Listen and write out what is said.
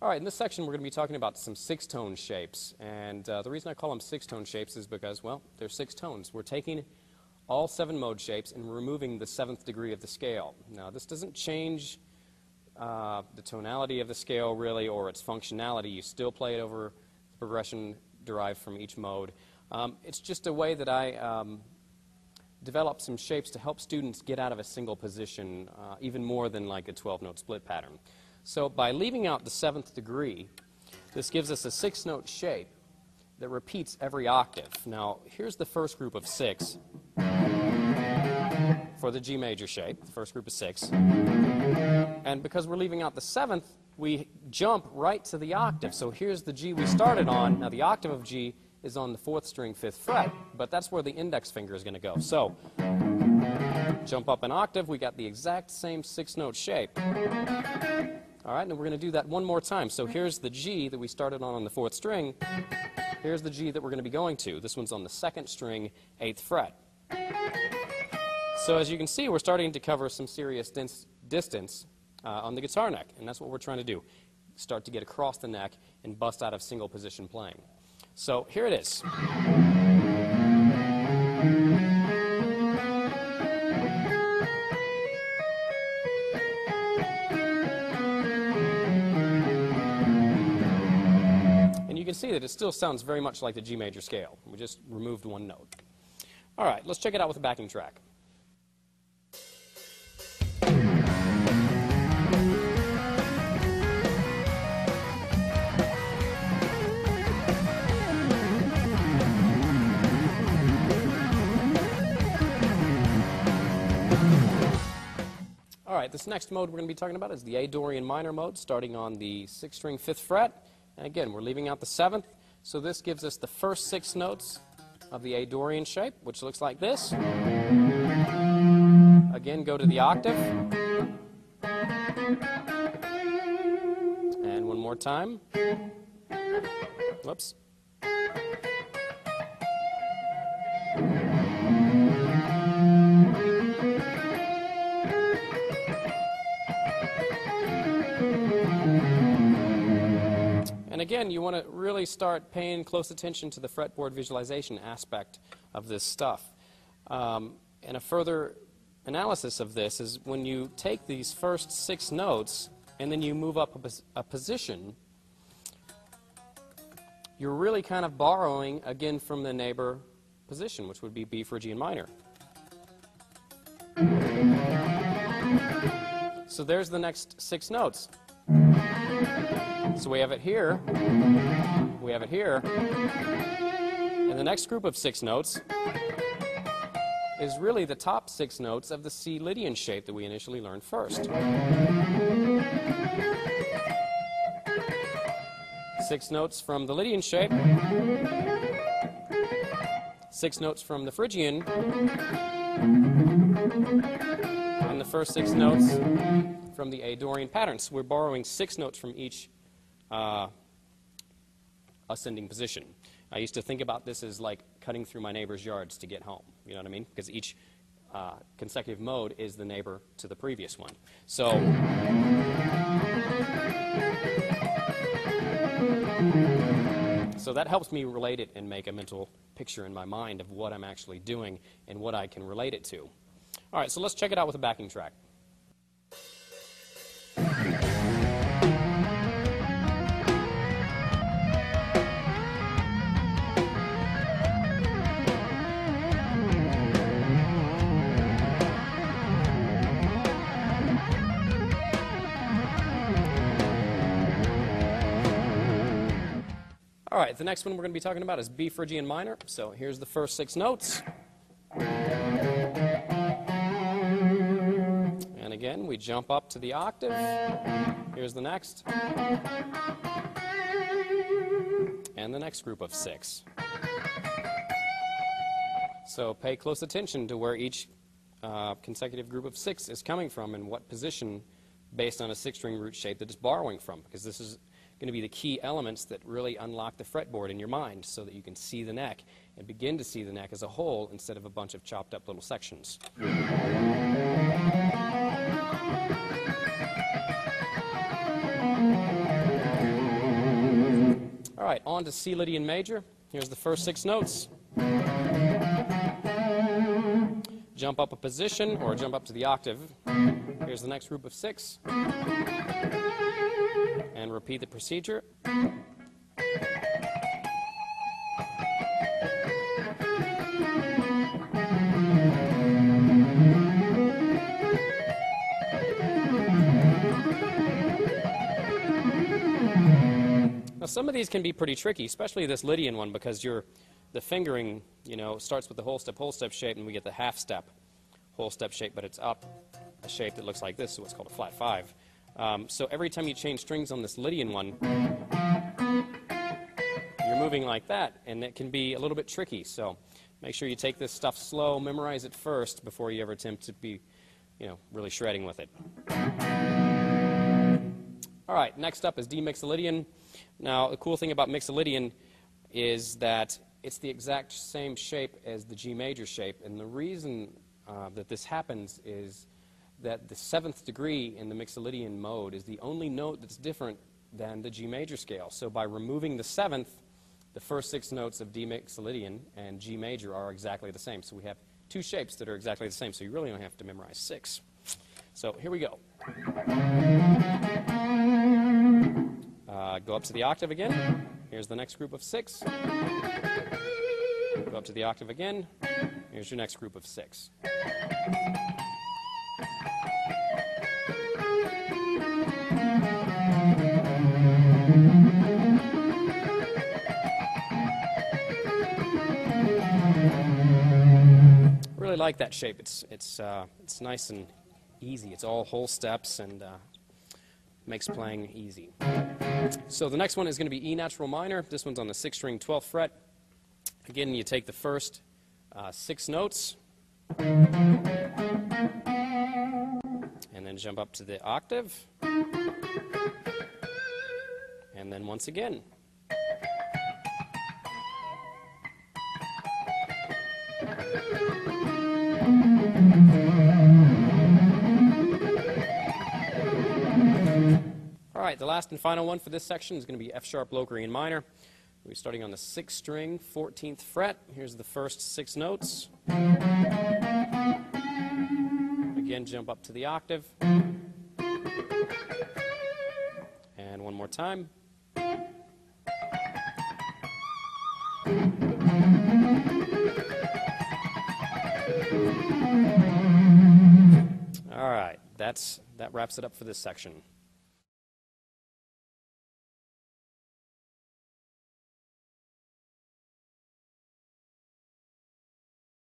All right, in this section we're going to be talking about some six-tone shapes, and the reason I call them six-tone shapes is because, well, they're six tones. We're taking all seven mode shapes and removing the seventh degree of the scale. Now, this doesn't change the tonality of the scale, really, or its functionality. You still play it over the progression derived from each mode. It's just a way that I develop some shapes to help students get out of a single position, even more than like a 12-note split pattern. So by leaving out the seventh degree, this gives us a six-note shape that repeats every octave. Now, here's the first group of six for the G major shape, the first group of six. And because we're leaving out the seventh, we jump right to the octave. So here's the G we started on. Now, the octave of G is on the fourth string, fifth fret, but that's where the index finger is going to go. So jump up an octave, we got the exact same six-note shape. All right, and we're going to do that one more time. So here's the G that we started on the fourth string. Here's the G that we're going to be going to. This one's on the second string, eighth fret. So as you can see, we're starting to cover some serious distance on the guitar neck, and that's what we're trying to do. Start to get across the neck and bust out of single position playing. So here it is. You can see that it still sounds very much like the G major scale. We just removed one note. All right, let's check it out with a backing track. All right, this next mode we're going to be talking about is the A dorian minor mode, starting on the sixth string, fifth fret. And again, we're leaving out the seventh, so this gives us the first six notes of the A dorian shape, which looks like this. Again, go to the octave. And one more time. Whoops. And again, you want to really start paying close attention to the fretboard visualization aspect of this stuff. And a further analysis of this is when you take these first six notes and then you move up a position, you're really kind of borrowing again from the neighbor position, which would be B phrygian minor. So there's the next six notes. So we have it here, we have it here, and the next group of six notes is really the top six notes of the C lydian shape that we initially learned first. Six notes from the lydian shape, six notes from the phrygian, and the first six notes from the A dorian pattern. So we're borrowing six notes from each ascending position. I used to think about this as like cutting through my neighbor's yards to get home. You know what I mean? Because each consecutive mode is the neighbor to the previous one. So that helps me relate it and make a mental picture in my mind of what I'm actually doing and what I can relate it to. All right, so let's check it out with a backing track. All right, the next one we're going to be talking about is B phrygian minor. So here's the first six notes. And again, we jump up to the octave. Here's the next. And the next group of six. So pay close attention to where each consecutive group of six is coming from and what position based on a six-string root shape that it's borrowing from, because this is going to be the key elements that really unlock the fretboard in your mind so that you can see the neck and begin to see the neck as a whole instead of a bunch of chopped up little sections. All right, on to C Lydian major. Here's the first 6 notes. Jump up a position or jump up to the octave. Here's the next group of 6. And repeat the procedure. Now, some of these can be pretty tricky, especially this Lydian one, because the fingering, starts with the whole step shape, and we get the half step whole step shape, but it's up a shape that looks like this, so what's called a flat 5. So every time you change strings on this Lydian one, you're moving like that, and it can be a little bit tricky. So make sure you take this stuff slow, memorize it first before you ever attempt to be, really shredding with it. All right, next up is D mixolydian. Now, the cool thing about mixolydian is that it's the exact same shape as the G major shape, and the reason that this happens is that the 7th degree in the mixolydian mode is the only note that's different than the G major scale. So by removing the 7th, the first 6 notes of D mixolydian and G major are exactly the same. So we have 2 shapes that are exactly the same, so you really don't have to memorize 6. So here we go. Go up to the octave again. Here's the next group of 6. Go up to the octave again. Here's your next group of 6. Really like that shape. It's nice and easy. It's all whole steps and makes playing easy. So the next one is going to be E natural minor. This one's on the 6th string, 12th fret. Again, you take the first 6 notes and then jump up to the octave, and then once again. All right, the last and final one for this section is going to be F sharp locrian minor. We're starting on the 6th string, 14th fret. Here's the first 6 notes. Again, jump up to the octave. And one more time. All right, that wraps it up for this section.